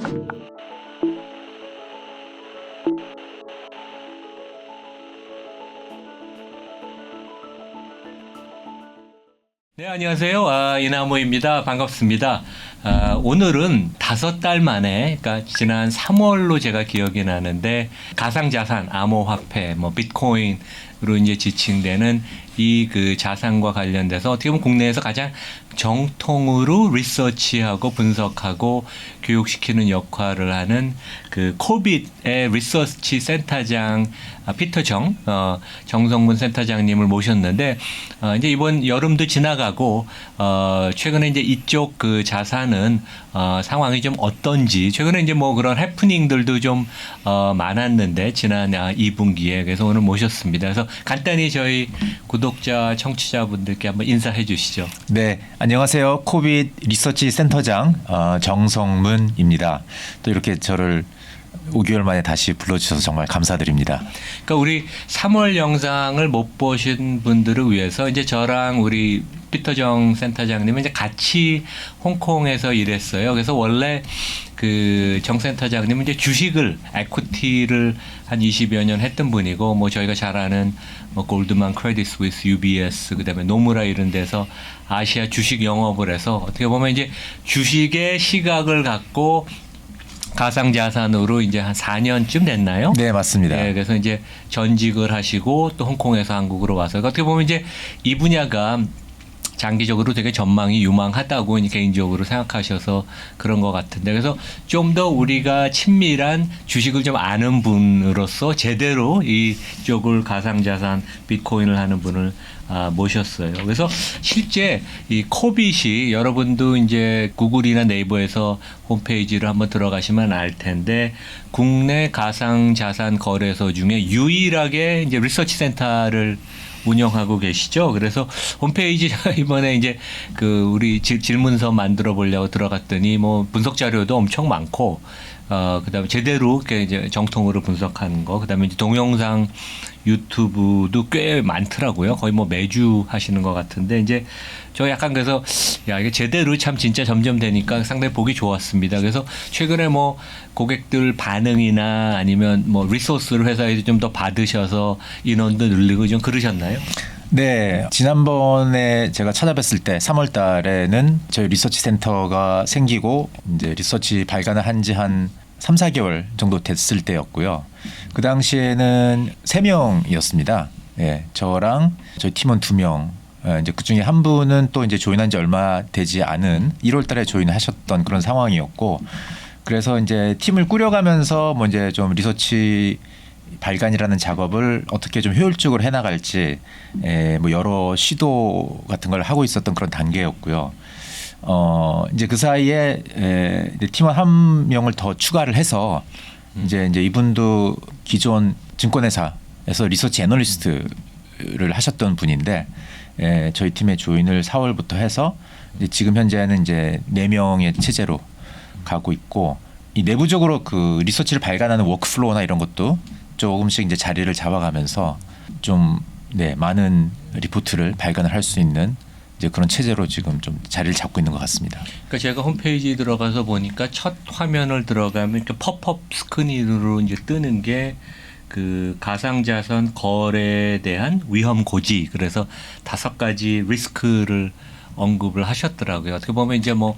네, 안녕하세요. 이나모입니다. 반갑습니다. 오늘은 5달 만에, 그러니까 지난 3월로 제가 기억이 나는데 가상자산, 암호화폐, 비트코인으로 이제 지칭되는 이 그 자산과 관련돼서 어떻게 보면 국내에서 가장 정통으로 리서치하고 분석하고 교육시키는 역할을 하는 그 코빗의 리서치 센터장 피터 정성문 센터장님을 모셨는데 이제 이번 여름도 지나가고 최근에 이제 이쪽 그 자산은 상황이 좀 어떤지 최근에 이제 뭐 그런 해프닝들도 좀 많았는데 지난 2분기에 그래서 오늘 모셨습니다. 그래서 간단히 저희 구독자 청취자분들께 한번 인사해 주시죠. 네, 안녕하세요. 코빗 리서치 센터장 정성문입니다. 또 이렇게 저를 5개월 만에 다시 불러주셔서 정말 감사드립니다. 그러니까 우리 3월 영상을 못 보신 분들을 위해서 이제 저랑 우리 피터정 센터장님은 이제 같이 홍콩에서 일했어요. 그래서 원래 그 정 센터장님은 이제 주식을 에퀴티를 한 20여 년 했던 분이고 뭐 저희가 잘 아는 뭐 골드만, 크레딧 스위스, UBS 그다음에 노무라 이런 데서 아시아 주식 영업을 해서 어떻게 보면 이제 주식의 시각을 갖고 가상자산으로 이제 한 4년쯤 됐나요? 네, 맞습니다. 네, 그래서 이제 전직을 하시고 또 홍콩에서 한국으로 와서 어떻게 보면 이제 이 분야가 장기적으로 되게 전망이 유망하다고 개인적으로 생각하셔서 그런 것 같은데 그래서 좀 더 우리가 친밀한 주식을 좀 아는 분으로서 제대로 이쪽을 가상자산 비트코인을 하는 분을 모셨어요. 그래서 실제 이 코빗이 여러분도 이제 구글이나 네이버에서 홈페이지를 한번 들어가시면 알 텐데 국내 가상자산 거래소 중에 유일하게 이제 리서치 센터를 운영하고 계시죠. 그래서 홈페이지 이번에 이제 그 우리 질문서 만들어 보려고 들어갔더니 뭐 분석 자료도 엄청 많고 그다음에 제대로 이제 정통으로 분석하는 거 그다음에 이제 동영상 유튜브도 꽤 많더라고요. 거의 뭐 매주 하시는 것 같은데 이제 저 약간 그래서 야 이게 제대로 참 진짜 점점 되니까 상당히 보기 좋았습니다. 그래서 최근에 뭐 고객들 반응이나 아니면 뭐 리소스를 회사에서 좀 더 받으셔서 인원도 늘리고 좀 그러셨나요? 네, 지난번에 제가 찾아뵀을 때 3월 달에는 저희 리서치 센터가 생기고 이제 리서치 발간을 한 지 한 3, 4개월 정도 됐을 때였고요. 그 당시에는 3명이었습니다. 예, 저랑 저희 팀원 2명. 이제 그 중에 한 분은 또 이제 조인한 지 얼마 되지 않은 1월 달에 조인을 하셨던 그런 상황이었고 그래서 이제 팀을 꾸려가면서 뭐 이제 좀 리서치 발간이라는 작업을 어떻게 좀 효율적으로 해나갈지 뭐 여러 시도 같은 걸 하고 있었던 그런 단계였고요. 이제 그 사이에 팀원 한 명을 더 추가를 해서 이제 이분도 기존 증권회사에서 리서치 애널리스트를 하셨던 분인데 저희 팀의 조인을 4월부터 해서 이제 지금 현재는 이제 4명의 체제로 가고 있고 이 내부적으로 그 리서치를 발간하는 워크플로우나 이런 것도 조금씩 이제 자리를 잡아가면서 좀 많은 리포트를 발간을 할 수 있는 이제 그런 체제로 지금 좀 자리를 잡고 있는 것 같습니다. 그러니까 제가 홈페이지 들어가서 보니까 첫 화면을 들어가면 이렇게 팝업 스크린으로 이제 뜨는 게 그 가상자산 거래에 대한 위험 고지 그래서 5가지 리스크를 언급을 하셨더라고요. 어떻게 보면 이제 뭐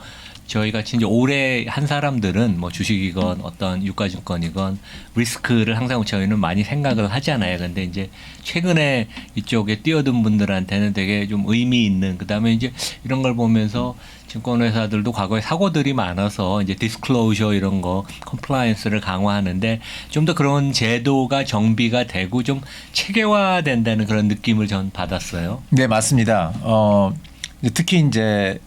저희 같이 이제 오래 한 사람들은 뭐 주식이건 어떤 유가증권이건 리스크를 항상 저희는 많이 생각을 하잖아요. 근데 이제 최근에 이쪽에 뛰어든 분들한테는 되게 좀 의미 있는 그다음에 이제 이런 걸 보면서 증권회사들도 과거에 사고들이 많아서 이제 디스클로저 이런 거 컴플라이언스를 강화하는데 좀 더 그런 제도가 정비가 되고 좀 체계화된다는 그런 느낌을 전 받았어요. 네, 맞습니다. 특히 이제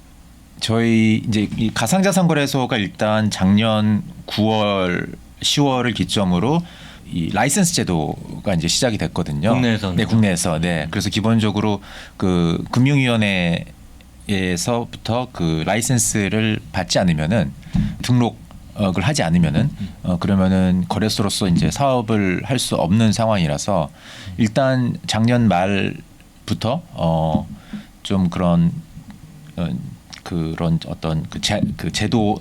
저희 이제 이 가상자산거래소가 일단 작년 9월, 10월을 기점으로 이 라이센스 제도가 이제 시작이 됐거든요. 국내에서는. 네, 국내에서. 네. 그래서 기본적으로 그 금융위원회에서부터 그 라이센스를 받지 않으면은 등록을 하지 않으면은 그러면은 거래소로서 이제 사업을 할 수 없는 상황이라서 일단 작년 말부터 좀 그런 그런 어떤 그 제도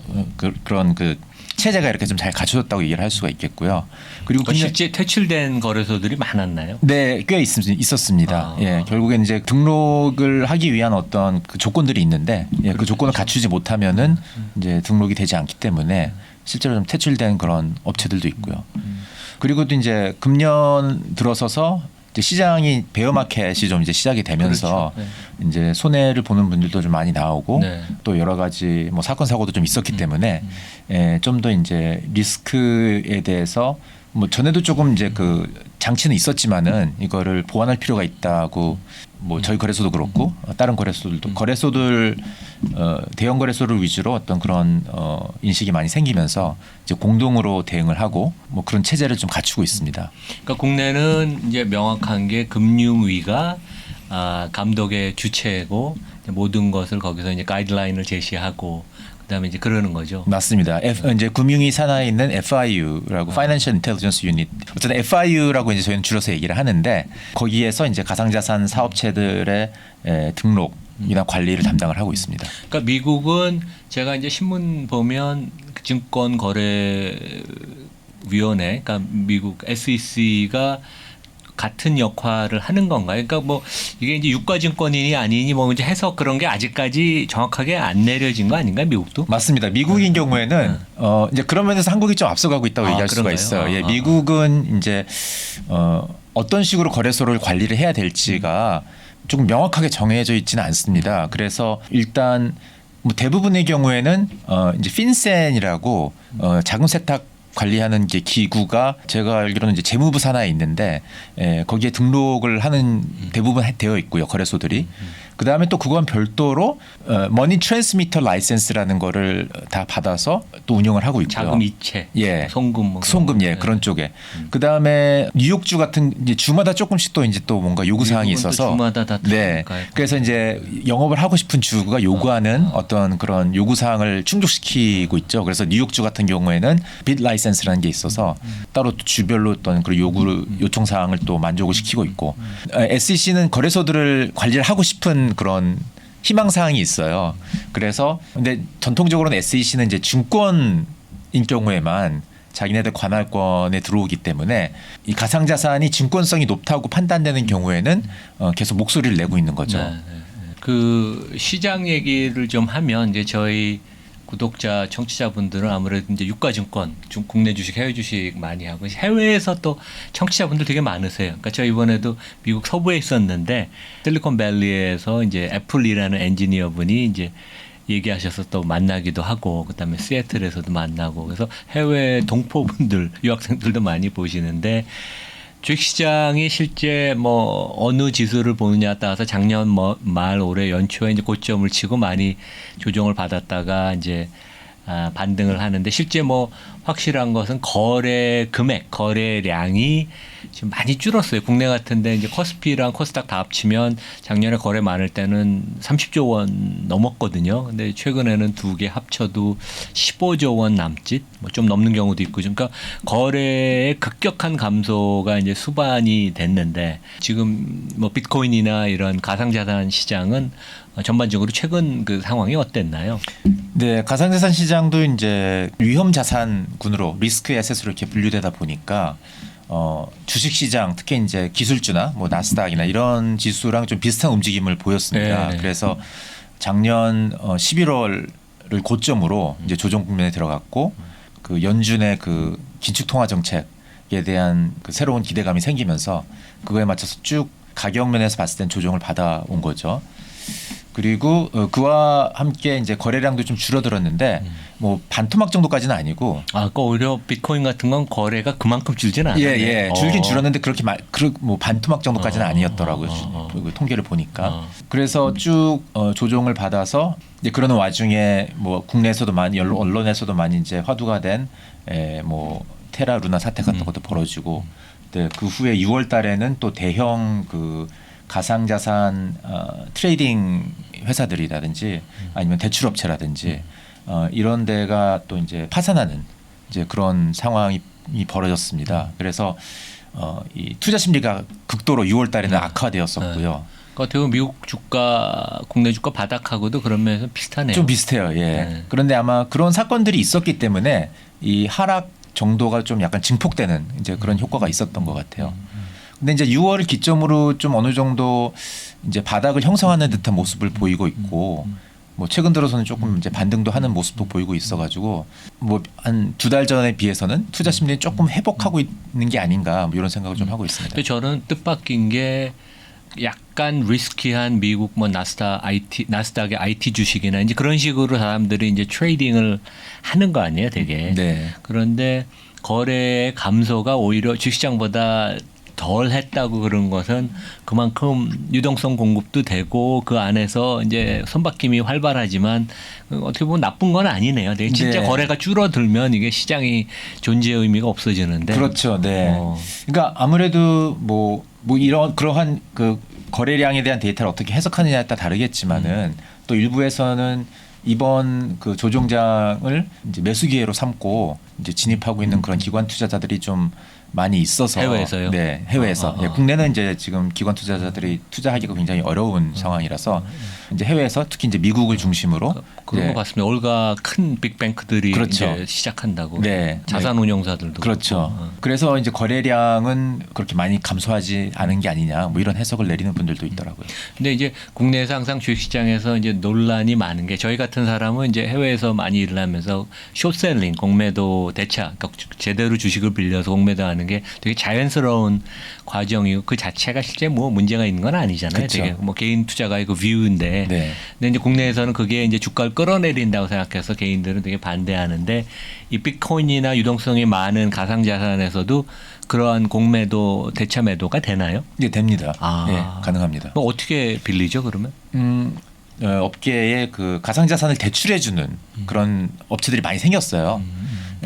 그런 그 체제가 이렇게 좀 잘 갖춰졌다고 얘기를 할 수가 있겠고요. 그리고 실제 퇴출된 거래소들이 많았나요? 네, 꽤 있었습니다. 예, 결국엔 이제 등록을 하기 위한 어떤 그 조건들이 있는데 예, 그 조건을 갖추지 못하면은 이제 등록이 되지 않기 때문에 실제로 좀 퇴출된 그런 업체들도 있고요. 그리고 또 이제 금년 들어서서 이제 시장이 베어마켓이 좀 이제 시작이 되면서 그렇죠. 이제 손해를 보는 분들도 좀 많이 나오고 네. 또 여러 가지 뭐 사건 사고도 좀 있었기 때문에 예, 좀 더 이제 리스크에 대해서 뭐 전에도 조금 이제 그 장치는 있었지만은 이거를 보완할 필요가 있다고 뭐 저희 거래소도 그렇고 다른 거래소들도 거래소들 대형 거래소를 위주로 어떤 그런 인식이 많이 생기면서 이제 공동으로 대응을 하고 뭐 그런 체제를 좀 갖추고 있습니다. 그러니까 국내는 이제 명확한 게 금융위가 감독의 주체고 모든 것을 거기서 이제 가이드라인을 제시하고 그다음에 이제 그러는 거죠. 맞습니다. 이제 금융위 산하에 있는 FIU라고 Financial Intelligence Unit. 어쨌든 FIU라고 이제 저희는 줄여서 얘기를 하는데 거기에서 이제 가상자산 사업체들의 등록이나 관리를 담당을 하고 있습니다. 그러니까 미국은 제가 이제 신문 보면 그 증권거래위원회, 그러니까 미국 SEC가 같은 역할을 하는 건가요? 그러니까 뭐 이게 이제 유가증권인이 아니니 뭐 이제 해석 그런 게 아직까지 정확하게 안 내려진 거 아닌가요, 미국도? 맞습니다. 미국인 경우에는 이제 그런 면에서 한국이 좀 앞서가고 있다고 얘기할 수가 그런가요? 있어요. 예, 미국은 이제 어떤 식으로 거래소를 관리를 해야 될지가 조금 명확하게 정해져 있지는 않습니다. 그래서 일단 뭐 대부분의 경우에는 이제 핀센이라고 자금 세탁 관리하는 게 기구가 제가 알기로는 이제 재무부 산하에 있는데 거기에 등록을 하는 대부분 되어 있고요, 거래소들이. 그 다음에 또 그건 별도로 머니 트랜스미터 라이센스라는 거를 다 받아서 또 운영을 하고 있고요. 자금 이체, 예, 송금, 뭐 송금 예 그런 쪽에. 그 다음에 뉴욕주 같은 이제 주마다 조금씩 또 이제 또 뭔가 요구 사항이 있어서 주마다 다 네. 다르니까요. 그래서 이제 영업을 하고 싶은 주가 요구하는 어떤 그런 요구 사항을 충족시키고 있죠. 그래서 뉴욕주 같은 경우에는 빗 라이센스라는 게 있어서 따로 또 주별로 어떤 그런 요청 사항을 또 만족을 시키고 있고 SEC는 거래소들을 관리를 하고 싶은 그런 희망 사항이 있어요. 그래서 근데 전통적으로는 SEC는 이제 증권인 경우에만 자기네들 관할권에 들어오기 때문에 이 가상자산이 증권성이 높다고 판단되는 경우에는 계속 목소리를 내고 있는 거죠. 네. 그 시장 얘기를 좀 하면 이제 저희 구독자, 청취자분들은 아무래도 이제 유가증권, 국내 주식, 해외 주식 많이 하고 해외에서 또 청취자분들 되게 많으세요. 그러니까 저 이번에도 미국 서부에 있었는데 실리콘밸리에서 이제 애플이라는 엔지니어분이 이제 얘기하셔서 또 만나기도 하고 그다음에 시애틀에서도 만나고 그래서 해외 동포분들, 유학생들도 많이 보시는데 주식시장이 실제 뭐 어느 지수를 보느냐에 따라서 작년 말 올해 연초에 이제 고점을 치고 많이 조정을 받았다가 이제 반등을 하는데 실제 뭐 확실한 것은 거래 금액, 거래량이 지금 많이 줄었어요. 국내 같은데 이제 코스피랑 코스닥 다 합치면 작년에 거래 많을 때는 30조 원 넘었거든요. 근데 최근에는 두 개 합쳐도 15조 원 남짓, 뭐 좀 넘는 경우도 있고, 그러니까 거래의 급격한 감소가 이제 수반이 됐는데 지금 뭐 비트코인이나 이런 가상자산 시장은 전반적으로 최근 그 상황이 어땠나요? 네, 가상자산 시장도 이제 위험 자산군으로 리스크 에셋으로 이렇게 분류되다 보니까 주식 시장 특히 이제 기술주나 뭐 나스닥이나 이런 지수랑 좀 비슷한 움직임을 보였습니다. 네. 그래서 작년 11월을 고점으로 이제 조정 국면에 들어갔고 그 연준의 그 긴축 통화 정책에 대한 그 새로운 기대감이 생기면서 그거에 맞춰서 쭉 가격 면에서 봤을 땐 조정을 받아온 거죠. 그리고 그와 함께 이제 거래량도 좀 줄어들었는데 뭐 반토막 정도까지는 아니고. 그 오히려 비트코인 같은 건 거래가 그만큼 줄지는 않아요. 예. 줄긴 줄었는데 그렇게 뭐 반토막 정도까지는 아니었더라고요. 그 통계를 보니까. 그래서 쭉 조정을 받아서 이제 그러는 와중에 뭐 국내에서도 많이 언론에서도 많이 이제 화두가 된 뭐 테라 루나 사태 같은 것도 벌어지고. 네, 그 후에 6월 달에는 또 대형 그 가상자산 트레이딩 회사들이라든지 아니면 대출업체라든지 이런 데가 또 이제 파산하는 이제 그런 상황이 벌어졌습니다. 그래서 이 투자 심리가 극도로 6월 달에는 악화되었었고요. 어떻게 보면 미국 주가, 국내 주가 바닥하고도 그런 면에서 비슷하네요. 좀 비슷해요. 예. 네. 그런데 아마 그런 사건들이 있었기 때문에 이 하락 정도가 좀 약간 증폭되는 이제 그런 효과가 있었던 것 같아요. 근데 이제 6월을 기점으로 좀 어느 정도 이제 바닥을 형성하는 듯한 모습을 보이고 있고 뭐 최근 들어서는 조금 이제 반등도 하는 모습도 보이고 있어가지고 뭐 한 2달 전에 비해서는 투자 심리는 조금 회복하고 있는 게 아닌가 뭐 이런 생각을 좀 하고 있습니다. 근데 저는 뜻밖인 게 약간 리스키한 미국 뭐 나스닥의 IT 주식이나 이제 그런 식으로 사람들이 이제 트레이딩을 하는 거 아니에요, 되게. 네. 그런데 거래 감소가 오히려 주식시장보다 덜 했다고 그런 것은 그만큼 유동성 공급도 되고 그 안에서 이제 손바뀜이 활발하지만 어떻게 보면 나쁜 건 아니네요. 되게 진짜 네. 거래가 줄어들면 이게 시장이 존재의 의미가 없어지는데. 그렇죠. 네. 그러니까 아무래도 뭐 이런 그러한 그 거래량에 대한 데이터를 어떻게 해석하느냐에 따라 다르겠지만은 또 일부에서는 이번 그 조정장을 이제 매수 기회로 삼고 이제 진입하고 있는 그런 기관 투자자들이 좀 많이 있어서 해외에서요? 네, 해외에서 예, 국내는 이제 지금 기관 투자자들이 투자하기가 굉장히 어려운 상황이라서 이제 해외에서 특히 이제 미국을 중심으로 그런 네. 거 봤습니다. 올가 큰 빅뱅크들이 그렇죠. 이제 시작한다고. 네. 자산운용사들도 그렇죠. 그렇고. 그래서 이제 거래량은 그렇게 많이 감소하지 않은 게 아니냐 뭐 이런 해석을 내리는 분들도 있더라고요. 근데 이제 국내에서 항상 주식시장에서 이제 논란이 많은 게 저희 같은 사람은 이제 해외에서 많이 일을 하면서 숏셀링, 공매도 대차, 그러니까 제대로 주식을 빌려서 공매도하는 게 되게 자연스러운 과정이고 그 자체가 실제 뭐 문제가 있는 건 아니잖아요. 그쵸. 되게 뭐 개인 투자가의 그 뷰인데. 네. 근데 이제 국내에서는 그게 이제 주가를 끌어내린다고 생각해서 개인들은 되게 반대하는데 이 비트코인이나 유동성이 많은 가상자산에서도 그러한 공매도 대차 매도가 되나요? 네, 됩니다. 아. 예, 가능합니다. 뭐 어떻게 빌리죠 그러면? 업계에 그 가상자산을 대출해주는 그런 업체들이 많이 생겼어요.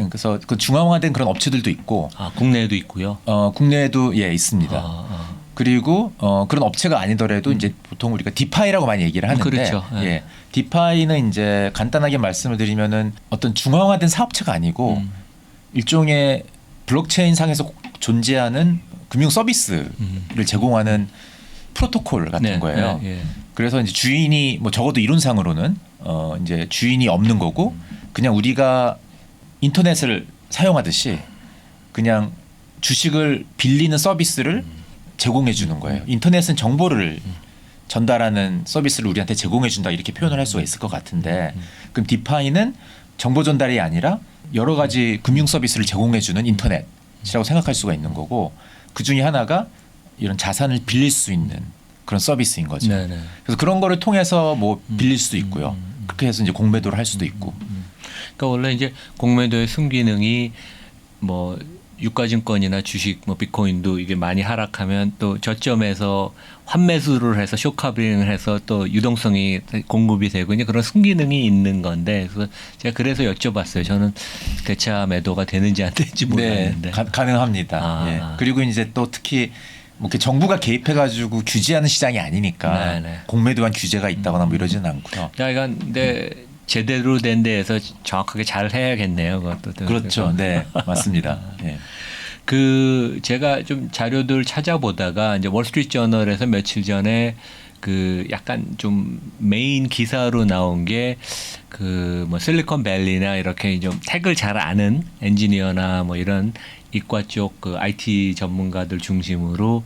그래서 그 중앙화된 그런 업체들도 있고 아 국내에도 있고요. 국내에도 예 있습니다. 그리고 그런 업체가 아니더라도 이제 보통 우리가 디파이라고 많이 얘기를 하는데 그렇죠. 예. 예, 디파이는 이제 간단하게 말씀을 드리면은 어떤 중앙화된 사업체가 아니고 일종의 블록체인 상에서 존재하는 금융 서비스를 제공하는 프로토콜 같은 네, 거예요. 네, 예. 그래서 이제 주인이 뭐 적어도 이론상으로는 이제 주인이 없는 거고 그냥 우리가 인터넷을 사용하듯이 그냥 주식을 빌리는 서비스를 제공해 주는 거예요. 인터넷은 정보를 전달하는 서비스를 우리한테 제공해 준다 이렇게 표현을 할 수가 있을 것 같은데 그럼 디파이는 정보 전달이 아니라 여러 가지 금융 서비스를 제공해 주는 인터넷이라고 생각할 수가 있는 거고 그 중에 하나가 이런 자산을 빌릴 수 있는 그런 서비스인 거죠. 네네. 그래서 그런 거를 통해서 뭐 빌릴 수도 있고요. 그렇게 해서 이제 공매도를 할 수도 있고. 그러니까 원래 이제 공매도의 순기능이 뭐 유가증권이나 주식, 뭐 비트코인도 이게 많이 하락하면 또 저점에서 환매수를 해서 쇼커빙을 해서 또 유동성이 공급이 되고 이제 그런 순기능이 있는 건데 그래서 제가 그래서 여쭤봤어요. 저는 대차 매도가 되는지 안 되는지 몰랐는데. 네, 가능합니다. 아. 예. 그리고 이제 또 특히 뭐 이렇게 정부가 개입해가지고 규제하는 시장이 아니니까 네네. 공매도한 규제가 있다거나 뭐 이러지는 않고요. 자, 이건 근데 제대로 된 데에서 정확하게 잘 해야겠네요. 그것도. 그렇죠. 네, 맞습니다. 예. 그 제가 좀 자료들 찾아보다가 이제 월스트리트 저널에서 며칠 전에 그 약간 좀 메인 기사로 나온 게 그 뭐 실리콘밸리나 이렇게 좀 택을 잘 아는 엔지니어나 뭐 이런 이과 쪽 그 IT 전문가들 중심으로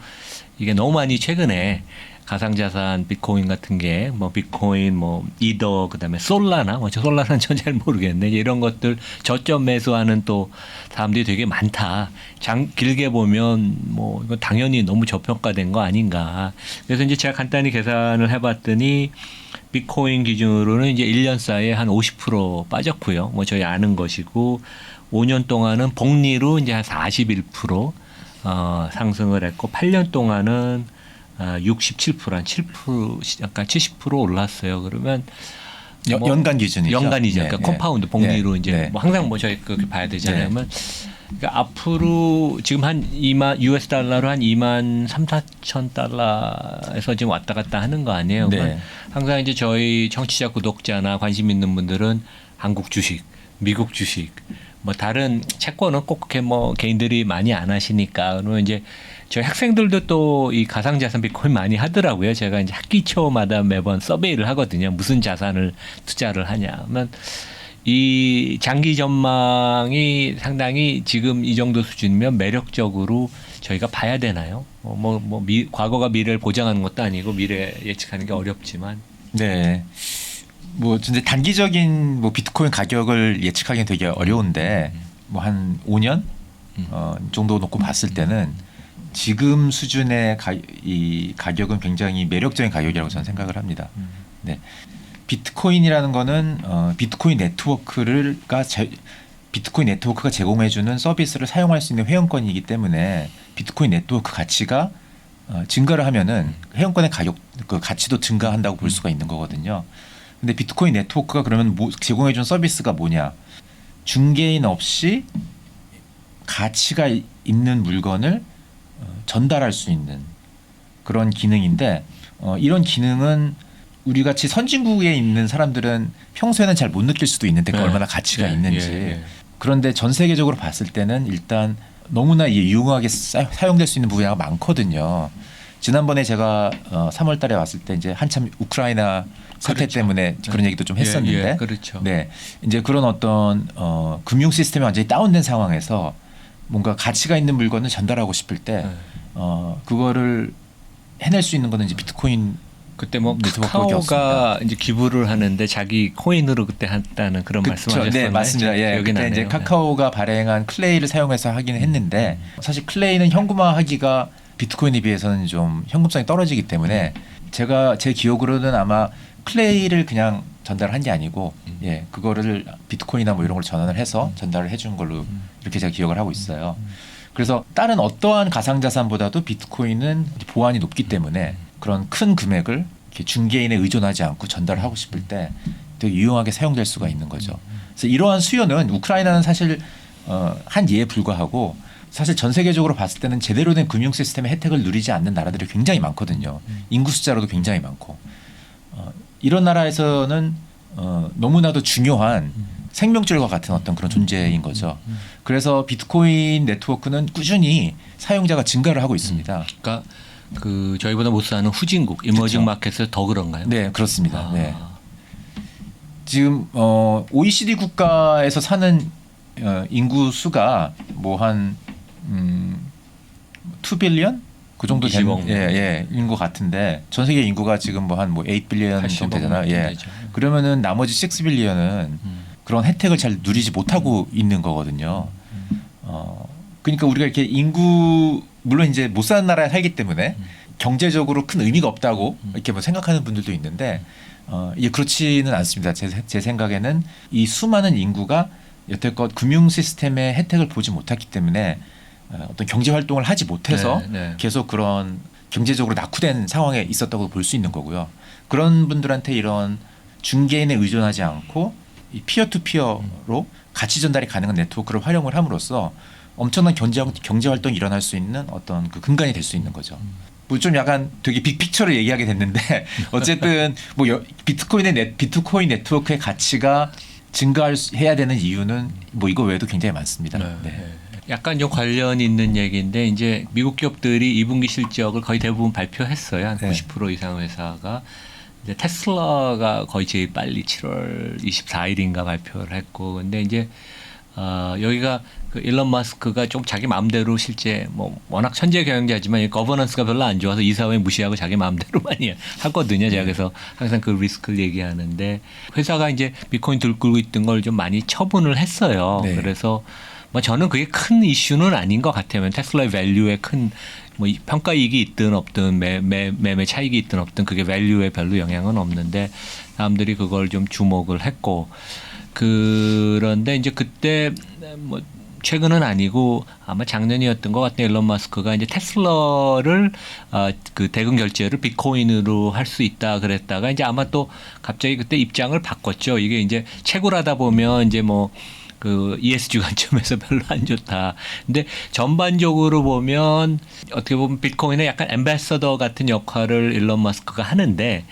이게 너무 많이 최근에 가상자산 비트코인 같은 게 뭐 비트코인 뭐 이더 그다음에 솔라나 뭐 저 솔라는 전 잘 모르겠네 이런 것들 저점 매수하는 또 사람들이 되게 많다. 길게 보면 뭐 이거 당연히 너무 저평가된 거 아닌가. 그래서 이제 제가 간단히 계산을 해봤더니 비트코인 기준으로는 이제 1년 사이에 한 50% 빠졌고요. 뭐 저희 아는 것이고 5년 동안은 복리로 이제 한 41% 상승을 했고 8년 동안은 67%, 한 7%, 약간 70% 올랐어요. 그러면 뭐 연간 기준이죠. 연간이죠. 네, 그러니까 네. 컴파운드 복리로 네, 이제 네. 뭐 항상 뭐 저희 그렇게 봐야 되잖아요. 네. 그러면 그러니까 앞으로 지금 한 2만 US 달러로 한 2만 3, 4천 달러에서 지금 왔다 갔다 하는 거 아니에요. 네. 그러면 항상 이제 저희 청취자 구독자나 관심 있는 분들은 한국 주식, 미국 주식 뭐 다른 채권은 꼭 그렇게 뭐 개인들이 많이 안 하시니까 그러면 이제 저희 학생들도 또 이 가상자산 비트코인 많이 하더라고요. 제가 이제 학기 초마다 매번 서베이를 하거든요. 무슨 자산을 투자를 하냐. 그러면 이 장기 전망이 상당히 지금 이 정도 수준이면 매력적으로 저희가 봐야 되나요? 과거가 미래를 보장하는 것도 아니고 미래 예측하는 게 어렵지만. 네. 뭐 근데 단기적인 뭐 비트코인 가격을 예측하기는 되게 어려운데 뭐 한 5년 정도 놓고 봤을 때는 지금 수준의 이 가격은 굉장히 매력적인 가격이라고 저는 생각을 합니다. 네. 비트코인이라는 거는 비트코인 네트워크가 제공해주는 서비스를 사용할 수 있는 회원권이기 때문에 비트코인 네트워크 가치가 증가를 하면은 회원권의 그 가치도 증가한다고 볼 수가 있는 거거든요. 근데 비트코인 네트워크가 그러면 제공해주는 서비스가 뭐냐? 중개인 없이 가치가 있는 물건을 전달할 수 있는 그런 기능인데 이런 기능은 우리 같이 선진국에 있는 사람들은 평소에는 잘 못 느낄 수도 있는데 그 얼마나 가치가 있는지. 그런데 전 세계적으로 봤을 때는 일단 너무나 유용하게 사용될 수 있는 분야가 많거든요. 지난번에 제가 3월 달에 왔을 때 이제 한참 우크라이나 사태 그렇죠. 때문에 그런 얘기도 좀 했었는데 그렇죠. 네. 이제 그런 어떤 금융 시스템이 완전히 다운된 상황에서 뭔가 가치가 있는 물건을 전달하고 싶을 때 그거를 해낼 수 있는 거는 이제 비트코인 그때 뭐 네트워크밖에 카카오가 이제 기부를 하는데 자기 코인으로 그때 했다는 그런 말씀하셨었나요? 네, 맞습니다. 예, 그때 나네요. 이제 카카오가 발행한 클레이를 사용해서 하기는 했는데 사실 클레이는 현금화하기가 비트코인에 비해서는 좀 현금성이 떨어지기 때문에 제 기억으로는 아마 클레이를 그냥 전달한 게 아니고 예, 그거를 비트코인이나 뭐 이런 걸 전환을 해서 전달을 해준 걸로 이렇게 제가 기억을 하고 있어요. 그래서 다른 어떠한 가상자산보다도 비트코인은 보안이 높기 때문에 그런 큰 금액을 이렇게 중개인에 의존하지 않고 전달하고 싶을 때 되게 유용하게 사용될 수가 있는 거죠. 그래서 이러한 수요는 우크라이나는 사실 한 예에 불과하고 사실 전 세계적으로 봤을 때는 제대로 된 금융 시스템의 혜택을 누리지 않는 나라들이 굉장히 많거든요. 인구 숫자로도 굉장히 많고 이런 나라에서는 너무나도 중요한 생명줄과 같은 어떤 그런 존재인 거죠. 그래서 비트코인 네트워크는 꾸준히 사용자가 증가를 하고 있습니다. 그러니까 그 저희보다 못 사는 후진국 이머징 그렇죠. 마켓에서 더 그런가요? 네, 그렇습니다. 네. 지금 OECD 국가에서 사는 인구 수가 뭐 한 2빌리언 그 정도 되는 20억. 인 것 같은데 전 세계 인구가 지금 뭐 한 뭐 8빌리언 정도 되잖아요. 예. 되죠. 그러면은 나머지 6빌리언은 그런 혜택을 잘 누리지 못하고 있는 거거든요. 그러니까 우리가 이렇게 인구 물론 이제 못 사는 나라에 살기 때문에 경제적으로 큰 의미가 없다고 이렇게 뭐 생각하는 분들도 있는데 이게 그렇지는 않습니다. 제 생각에는 이 수많은 인구가 여태껏 금융 시스템의 혜택을 보지 못했기 때문에 어떤 경제 활동을 하지 못해서 계속 그런 경제적으로 낙후된 상황에 있었다고 볼 수 있는 거고요. 그런 분들한테 이런 중개인에 의존하지 않고 이 피어 투 피어로 가치 전달이 가능한 네트워크를 활용을 함으로써 엄청난 경제 활동이 일어날 수 있는 어떤 그 근간이 될 수 있는 거죠. 뭐 좀 약간 되게 빅픽처를 얘기하게 됐는데 어쨌든 뭐 비트코인 네트워크의 가치가 증가해야 되는 이유는 뭐 이거 외에도 굉장히 많습니다. 네. 약간 좀 관련 있는 얘기인데 이제 미국 기업들이 2분기 실적을 거의 대부분 발표했어요. 한 90% 이상 회사가. 이제 테슬라가 거의 제일 빨리 7월 24일인가 발표를 했고, 근데 이제 여기가 그 일론 마스크가 좀 자기 마음대로 실제 뭐 워낙 천재 경영자지만 거버넌스가 별로 안 좋아서 이사회 무시하고 자기 마음대로 많이 하거든요. 제가 그래서 항상 그 리스크를 얘기하는데 회사가 이제 비트코인 들고 있던 걸 좀 많이 처분을 했어요. 네. 그래서 뭐 저는 그게 큰 이슈는 아닌 것 같아요. 테슬라의 밸류에 큰 뭐 평가 이익이 있든 없든 매매 차익이 있든 없든 그게 밸류에 별로 영향은 없는데 사람들이 그걸 좀 주목을 했고 그런데 이제 그때 뭐 최근은 아니고 아마 작년이었던 것 같아요. 일론 마스크가 이제 테슬라를 그 대금 결제를 비트코인으로 할 수 있다 그랬다가 이제 아마 또 갑자기 그때 입장을 바꿨죠. 이게 이제 채굴하다 보면 이제 뭐 그 ESG 관점에서 별로 안 좋다. 근데 전반적으로 보면 어떻게 보면 비트코인의 약간 앰베서더 같은 역할을 일론 마스크가 하는데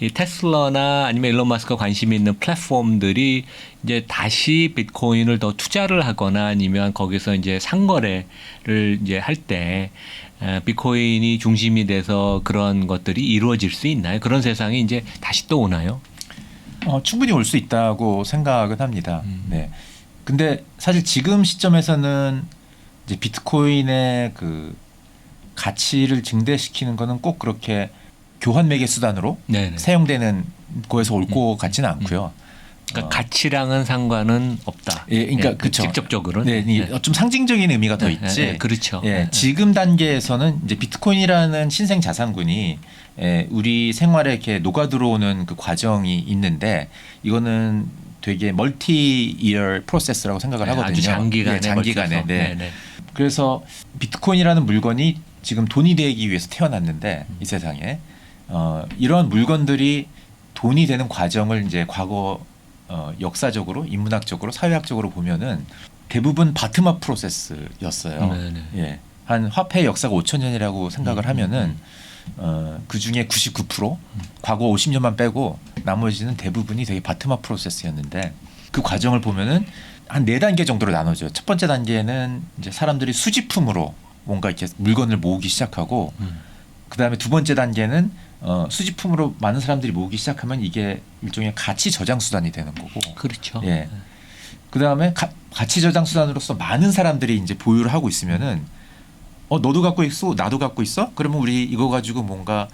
이 테슬라나 아니면 일론 마스크가 관심 있는 플랫폼들이 이제 다시 비트코인을 더 투자를 하거나 아니면 거기서 이제 상거래를 이제 할 때 비트코인이 중심이 돼서 그런 것들이 이루어질 수 있나요? 그런 세상이 이제 다시 또 오나요? 충분히 올 수 있다고 생각은 합니다. 네. 근데 사실 지금 시점에서는 이제 비트코인의 그 가치를 증대시키는 거는 꼭 그렇게 교환 매개 수단으로 네네. 사용되는 거에서 올 것 같지는 않고요. 그러니까 가치랑은 상관은 없다. 예, 그러니까 그쵸. 직접적으로. 네, 좀 상징적인 의미가 더 있지. 그렇죠. 지금 단계에서는 이제 비트코인이라는 신생 자산군이 우리 생활에 이렇게 녹아 들어오는 그 과정이 있는데 이거는 되게 멀티 이어 프로세스라고 생각을 하거든요. 아주 장기간에 장기간에. 걸쳐서. 네. 그래서 비트코인이라는 물건이 지금 돈이 되기 위해서 태어났는데 이 세상에 이러한 물건들이 돈이 되는 과정을 이제 과거 역사적으로, 인문학적으로, 사회학적으로 보면은 대부분 바트업 프로세스였어요. 네네. 예, 한 화폐 역사가 5,000년이라고 생각을 하면은 그 중에 99% 과거 50년만 빼고 나머지는 대부분이 되게 바트업 프로세스였는데 그 과정을 보면은 한 4단계 정도로 나눠져요. 첫 번째 단계는 이제 사람들이 수집품으로 뭔가 이렇게 물건을 모으기 시작하고 그 다음에 두 번째 단계는 수집품으로 많은 사람들이 모으기 시작하면 이게 일종의 가치 저장 수단이 되는 거고. 그렇죠. 예. 그 다음에 가치 저장 수단으로서 많은 사람들이 이제 보유를 하고 있으면은 너도 갖고 있어, 나도 갖고 있어. 그러면 우리 이거 가지고 뭔가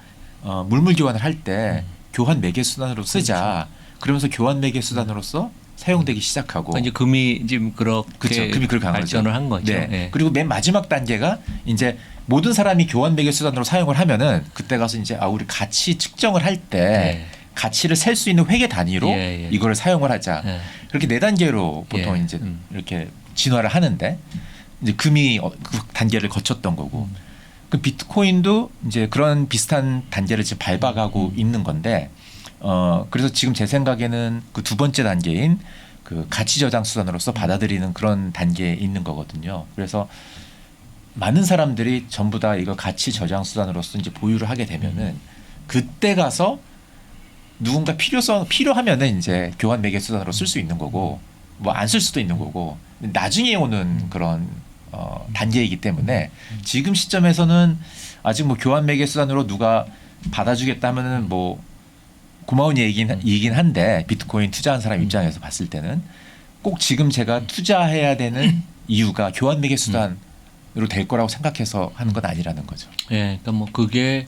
물물 교환을 할 때 교환 매개 수단으로 쓰자. 그러면서 교환 매개 수단으로서 사용되기 시작하고. 그러니까 이제 금이 지금 그렇게 그렇죠. 금이 그렇게 발전을 한 거죠. 네. 네. 그리고 맨 마지막 단계가 이제 모든 사람이 교환 매개 수단으로 사용을 하면은 그때 가서 이제 우리 가치 측정을 할 때 네. 가치를 셀 수 있는 회계 단위로 이거를 사용을 하자. 그렇게 4단계로 보통 이제 이렇게 진화를 하는데 이제 금이 그 단계를 거쳤던 거고. 그 비트코인도 이제 그런 비슷한 단계를 지금 밟아가고 있는 건데 그래서 지금 제 생각에는 그 두 번째 단계인 그 가치 저장 수단으로서 받아들이는 그런 단계에 있는 거거든요. 그래서 많은 사람들이 전부 다 이거 가치 저장 수단으로서 이제 보유를 하게 되면은 그때 가서 누군가 필요하면은 이제 교환 매개 수단으로 쓸 수 있는 거고 뭐 안 쓸 수도 있는 거고 나중에 오는 그런 단계이기 때문에 지금 시점에서는 아직 뭐 교환 매개 수단으로 누가 받아주겠다 하면은 뭐 고마운 얘기긴 한데 비트코인 투자한 사람 입장에서 봤을 때는 꼭 지금 제가 투자해야 되는 이유가 교환 매개 수단으로 될 거라고 생각해서 하는 건 아니라는 거죠. 예, 그러니까 뭐 그게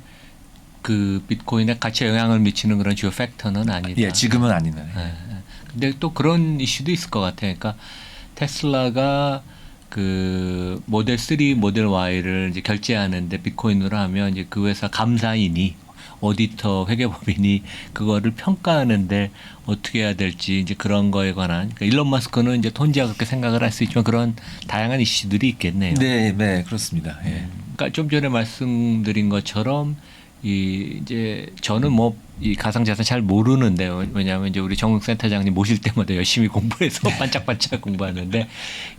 그 비트코인에 가치에 영향을 미치는 그런 주요 팩터는 아니다. 예, 지금은 아니네. 예. 근데 또 그런 이슈도 있을 것 같아요. 그러니까 테슬라가 그 모델 3, 모델 Y를 이제 결제하는데 비트코인으로 하면 이제 그 회사 감사인이 오디터 회계법인이 그거를 평가하는데 어떻게 해야 될지 이제 그런 거에 관한 그러니까 일론 마스크는 이제 톤지가 그렇게 생각을 할 수 있지만 그런 다양한 이슈들이 있겠네요. 네, 네, 그렇습니다. 예. 그러니까 좀 전에 말씀드린 것처럼 이제 저는 뭐 이 가상자산 잘 모르는데 왜냐하면 이제 우리 정욱 센터장님 모실 때마다 열심히 공부해서 반짝반짝 공부하는데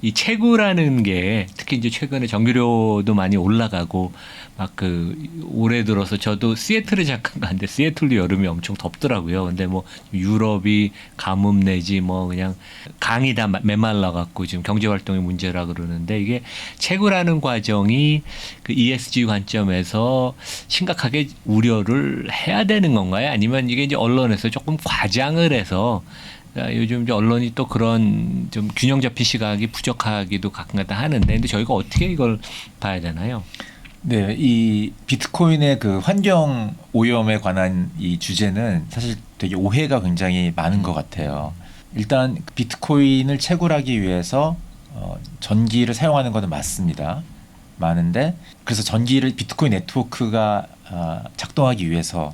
이 채굴하는 게 특히 이제 최근에 전기료도 많이 올라가고 막 그 올해 들어서 저도 시애틀에 잠깐 갔는데 시애틀도 여름이 엄청 덥더라고요. 근데 뭐 유럽이 가뭄 내지 뭐 그냥 강이 다 메말라 갖고 지금 경제 활동의 문제라 그러는데 이게 채굴하는 과정이 그 ESG 관점에서 심각하게 우려를 해야 되는 건가요? 아니면 이게 이제 언론에서 조금 과장을 해서 그러니까 요즘 이제 언론이 또 그런 좀 균형 잡힌 시각이 부족하기도 가끔가다 하는데 근데 저희가 어떻게 이걸 봐야 되나요? 네, 이 비트코인의 그 환경 오염에 관한 이 주제는 사실 되게 오해가 굉장히 많은 것 같아요. 일단 비트코인을 채굴하기 위해서 전기를 사용하는 것은 맞습니다. 많은데 그래서 전기를 비트코인 네트워크가 작동하기 위해서는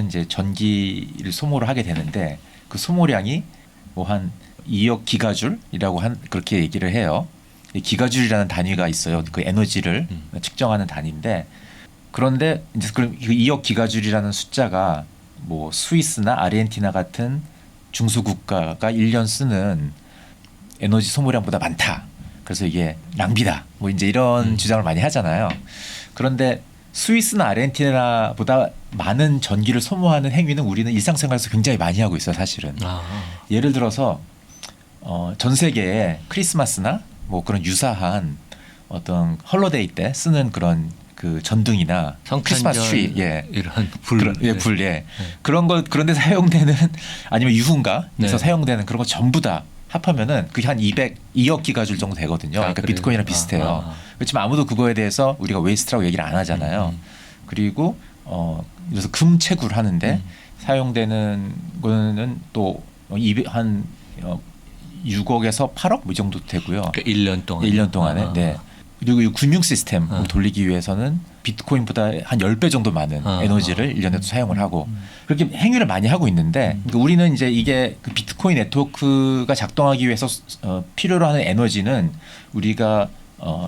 이제 전기를 소모를 하게 되는데 그 소모량이 뭐 한 2억 기가줄이라고 그렇게 얘기를 해요. 기가줄이라는 단위가 있어요. 그 에너지를 측정하는 단위인데 그런데 이제 그 2억 기가줄이라는 숫자가 뭐 스위스나 아르헨티나 같은 중소국가가 1년 쓰는 에너지 소모량보다 많다. 그래서 이게 낭비다. 뭐 이제 이런 주장을 많이 하잖아요. 그런데 스위스나 아르헨티나보다 많은 전기를 소모하는 행위는 우리는 일상생활에서 굉장히 많이 하고 있어요, 사실은. 예를 들어서 전 세계에 크리스마스나 뭐 그런 유사한 어떤 헐러데이 때 쓰는 그런 그 전등이나 크리스마스 트리, 예, 이런 불, 불, 예, 그런 거 그런데 사용되는 아니면 유흥가에서 네. 사용되는 그런 거 전부 다 합하면은 그게 한 2억 기가줄 정도 되거든요. 아, 그러니까 그래요? 비트코인이랑 비슷해요. 아. 그렇지만 아무도 그거에 대해서 우리가 웨이스트라고 얘기를 안 하잖아요. 그리고 그래서 금 채굴 하는데 사용되는 거는 또 한 6억에서 8억 뭐 이 정도 되고요. 그러니까 1년 동안. 1년 동안에. 아. 네. 그리고 이 금융 시스템 돌리기 위해서는 비트코인보다 한 10배 정도 많은 에너지를 1년에도 사용을 하고 그렇게 행위를 많이 하고 있는데 그러니까 우리는 이제 이게 그 비트코인 네트워크가 작동하기 위해서 필요로 하는 에너지는 우리가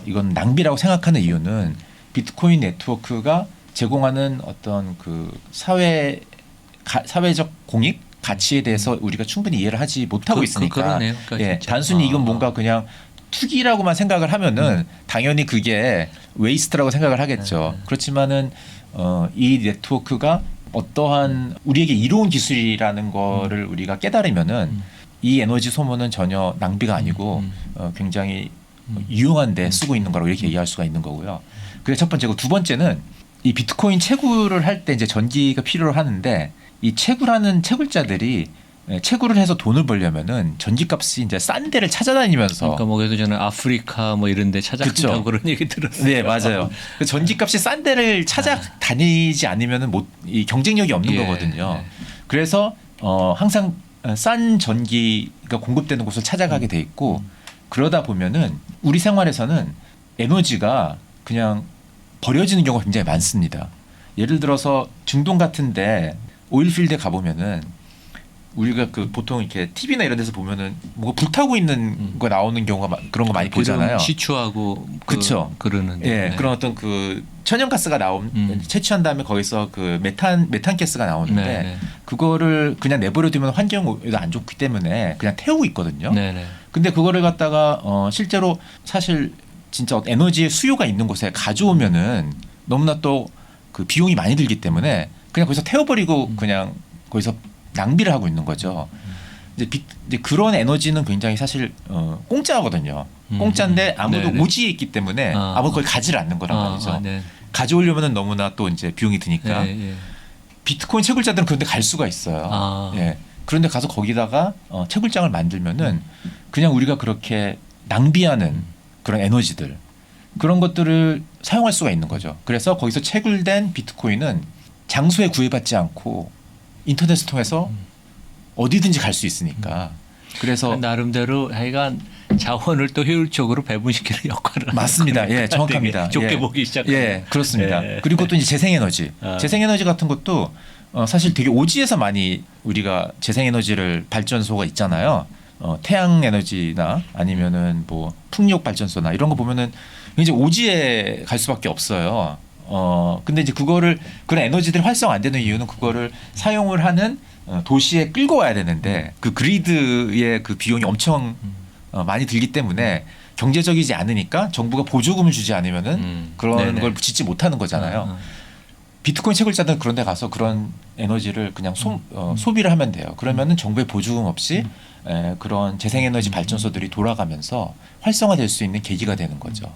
이건 낭비라고 생각하는 이유는 비트코인 네트워크가 제공하는 어떤 그 사회적 공익 가치에 대해서 우리가 충분히 이해를 하지 못하고 있으니까 그러네요. 그러니까 예, 진짜. 단순히 이건 뭔가 그냥 투기라고만 생각을 하면은 당연히 그게 웨이스트라고 생각을 하겠죠. 그렇지만은 이 네트워크가 어떠한 우리에게 이로운 기술이라는 거를 우리가 깨달으면은 이 에너지 소모는 전혀 낭비가 아니고 굉장히 유용한 데 쓰고 있는 거라고 이렇게 얘기할 수가 있는 거고요. 그게 첫 번째고 두 번째는 이 비트코인 채굴을 할 때 이제 전기가 필요로 하는데 이 채굴하는 채굴자들이 채굴을 해서 돈을 벌려면은 전기값이 이제 싼 데를 찾아다니면서 그러니까 뭐 그래서 저는 아프리카 뭐 이런 데 찾아간다고 그쵸. 그런 얘기 들었어요. 네, 맞아요. 그 전기값이 싼 데를 찾아다니지 않으면은 이 경쟁력이 없는 예, 거거든요. 예. 그래서 항상 싼 전기가 공급되는 곳을 찾아가게 돼 있고 그러다 보면은 우리 생활에서는 에너지가 그냥 버려지는 경우가 굉장히 많습니다. 예를 들어서 중동 같은데 오일필드에 가보면은 우리가 그 보통 이렇게 TV나 이런 데서 보면은 뭐가 불타고 있는 거 나오는 경우가 그런 거 많이 보잖아요. 시추하고 그쵸. 그러는 예, 네. 그런 어떤 그 천연가스가 채취한 다음에 거기서 그 메탄가스가 나오는데 네, 네. 그거를 그냥 내버려두면 환경에도 안 좋기 때문에 그냥 태우고 있거든요. 네, 네. 근데 그거를 갖다가 실제로 사실 진짜 에너지의 수요가 있는 곳에 가져오면은 너무나 또 그 비용이 많이 들기 때문에 그냥 거기서 태워버리고 그냥 거기서 낭비를 하고 있는 거죠. 이제 그런 에너지는 굉장히 사실 공짜거든요. 공짜인데 아무도 네네. 오지에 있기 때문에 아무도 거기 가지를 않는 거란 말이죠. 네. 가져오려면은 너무나 또 이제 비용이 드니까 네, 예. 비트코인 채굴자들은 그런데 갈 수가 있어요. 예. 그런데 가서 거기다가 채굴장을 만들면은 그냥 우리가 그렇게 낭비하는 그런 에너지들 그런 것들을 사용할 수가 있는 거죠. 그래서 거기서 채굴된 비트코인은 장소에 구애받지 않고 인터넷을 통해서 어디든지 갈 수 있으니까. 그래서 나름대로 하여간 자원을 또 효율적으로 배분시키는 역할을 하는 맞습니다. 거니까 예, 정확합니다. 되게 좋게 예. 보기 시작합니다. 예, 그렇습니다. 예. 그리고 또 이제 재생에너지. 재생에너지 같은 것도 사실 되게 오지에서 많이 우리가 재생에너지를 발전소가 있잖아요. 태양에너지나 아니면은 뭐 풍력 발전소나 이런 거 보면은 이제 오지에 갈 수밖에 없어요. 근데 이제 그런 에너지들이 활성 안 되는 이유는 그거를 사용을 하는 도시에 끌고 와야 되는데 그 그리드의 그 비용이 엄청 많이 들기 때문에 경제적이지 않으니까 정부가 보조금을 주지 않으면은 그런 네네. 걸 짓지 못하는 거잖아요. 비트코인 채굴자들은 그런 데 가서 그런 에너지를 그냥 소비를 하면 돼요. 그러면은 정부의 보조금 없이 그런 재생에너지 발전소들이 돌아가면서 활성화될 수 있는 계기가 되는 거죠.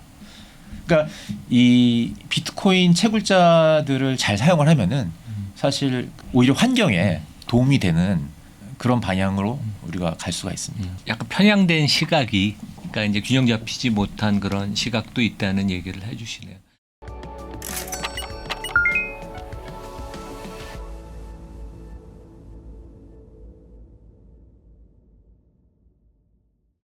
그러니까 이 비트코인 채굴자들을 잘 사용을 하면은 사실 오히려 환경에 도움이 되는 그런 방향으로 우리가 갈 수가 있습니다. 약간 편향된 시각이 그러니까 이제 균형 잡히지 못한 그런 시각도 있다는 얘기를 해주시네요.